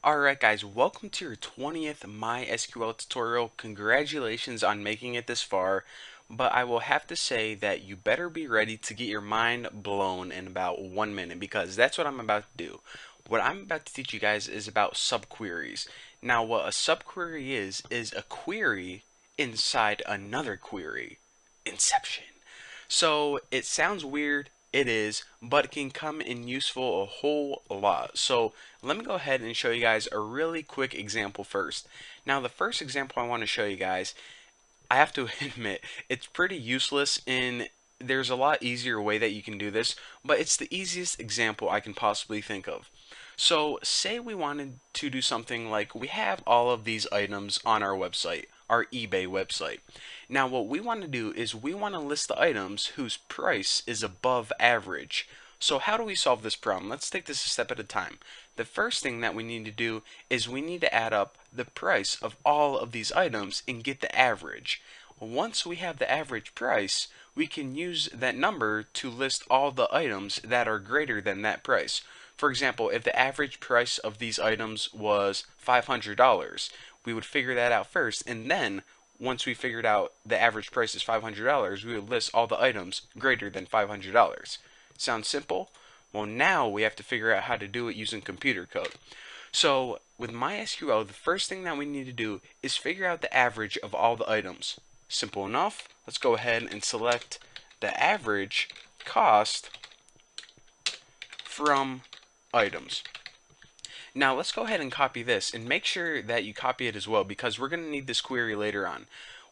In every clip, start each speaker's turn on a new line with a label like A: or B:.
A: Alright guys, welcome to your 20th MySQL tutorial. Congratulations on making it this far, but I will have to say that you better be ready to get your mind blown in about 1 minute, because that's what I'm about to do. What I'm about to teach you guys is about subqueries. Now what a subquery is a query inside another query. Inception. So it sounds weird, it is, but it can come in useful a whole lot. So let me go ahead and show you guys a really quick example first. Now the first example I want to show you guys, I have to admit, it's pretty useless, and there's a lot easier way that you can do this, but it's the easiest example I can possibly think of. So say we wanted to do something like we have all of these items on our website, our eBay website. Now what we want to do is we want to list the items whose price is above average. So how do we solve this problem? Let's take this a step at a time. The first thing that we need to do is we need to add up the price of all of these items and get the average. Once we have the average price, we can use that number to list all the items that are greater than that price. For example, if the average price of these items was $500, we would figure that out first, and then once we figured out the average price is $500, we would list all the items greater than $500. Sounds simple? Well, now we have to figure out how to do it using computer code. So with MySQL, the first thing that we need to do is figure out the average of all the items. Simple enough. Let's go ahead and select the average cost from items. Now let's go ahead and copy this, and make sure that you copy it as well, because we're going to need this query later on.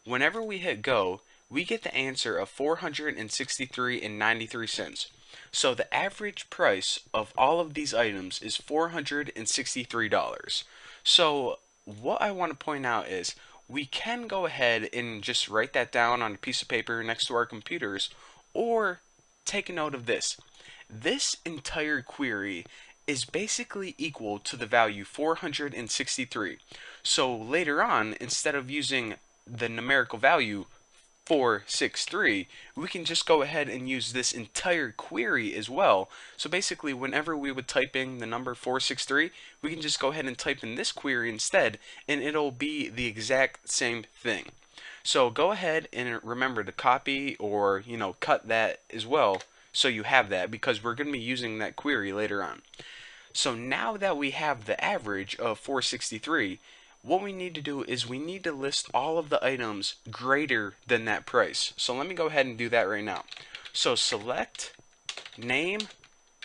A: Whenever we hit go, we get the answer of $463.93. So the average price of all of these items is $463. So what I want to point out is we can go ahead and just write that down on a piece of paper next to our computers, or take a note of this. This entire query is basically equal to the value 463. So later on, instead of using the numerical value 463, we can just go ahead and use this entire query as well. So basically, whenever we would type in the number 463, we can just go ahead and type in this query instead, and it'll be the exact same thing. So go ahead and remember to copy or cut that as well, so you have that, because we're going to be using that query later on. So now that we have the average of 463, what we need to do is we need to list all of the items greater than that price. So let me go ahead and do that right now. So select name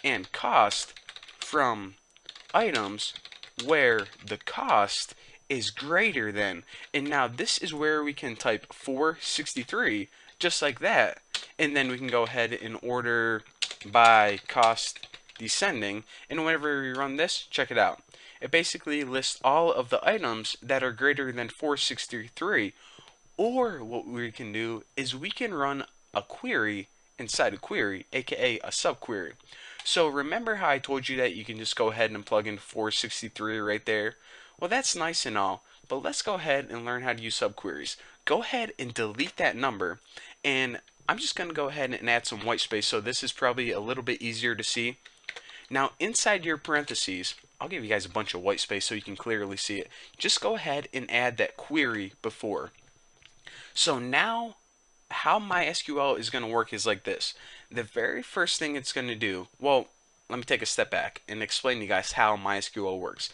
A: and cost from items where the cost is greater than, and now this is where we can type 463 just like that, and then we can go ahead and order by cost descending, and whenever we run this, check it out. It basically lists all of the items that are greater than 463, or what we can do is we can run a query inside a query, aka a subquery. So remember how I told you that you can just go ahead and plug in 463 right there? Well, that's nice and all, but let's go ahead and learn how to use subqueries. Go ahead and delete that number, and I'm just going to go ahead and add some white space, so this is probably a little bit easier to see. Now inside your parentheses, I'll give you guys a bunch of white space so you can clearly see it. Just go ahead and add that query before. So now how MySQL is going to work is like this. The very first thing it's going to do, well, let me take a step back and explain to you guys how MySQL works.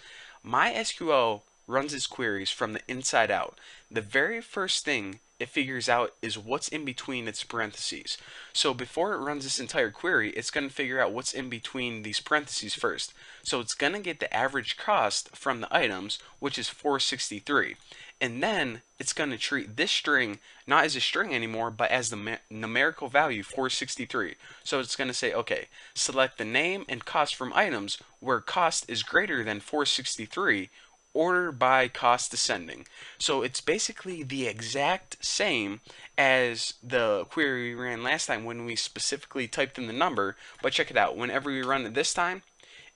A: MySQL runs its queries from the inside out. The very first thing it figures out is what's in between its parentheses. So before it runs this entire query, it's going to figure out what's in between these parentheses first. So it's going to get the average cost from the items, which is 463. And then it's going to treat this string not as a string anymore, but as the numerical value 463. So it's going to say, okay, select the name and cost from items where cost is greater than 463, order by cost descending. So it's basically the exact same as the query we ran last time when we specifically typed in the number, but check it out. Whenever we run it this time,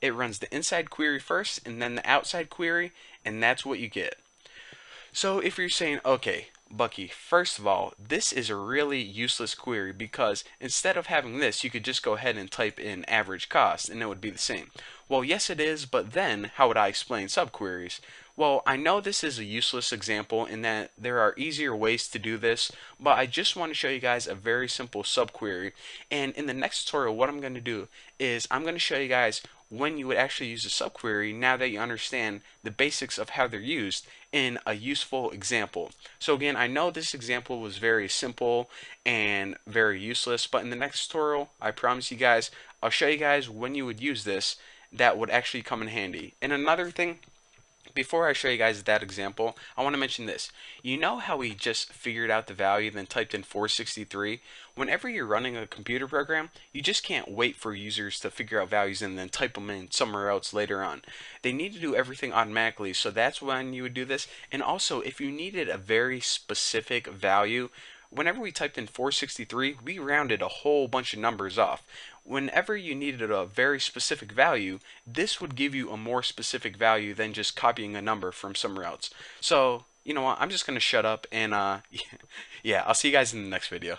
A: it runs the inside query first and then the outside query, and that's what you get. So if you're saying, okay, Bucky, first of all, this is a really useless query because instead of having this, you could just go ahead and type in average cost and it would be the same. Well, yes, it is, but then how would I explain subqueries? Well, I know this is a useless example in that there are easier ways to do this, but I just want to show you guys a very simple subquery. And in the next tutorial, what I'm going to do is I'm going to show you guys when you would actually use a subquery now that you understand the basics of how they're used in a useful example. So again, I know this example was very simple and very useless, but in the next tutorial, I promise you guys, I'll show you guys when you would use this that would actually come in handy. And another thing, before I show you guys that example, I want to mention this. You know how we just figured out the value then typed in 463? Whenever you're running a computer program, you just can't wait for users to figure out values and then type them in somewhere else later on. They need to do everything automatically, so that's when you would do this. And also, if you needed a very specific value, whenever we typed in 463, we rounded a whole bunch of numbers off. Whenever you needed a very specific value, this would give you a more specific value than just copying a number from somewhere else. So, you know what, I'm just going to shut up and, yeah, I'll see you guys in the next video.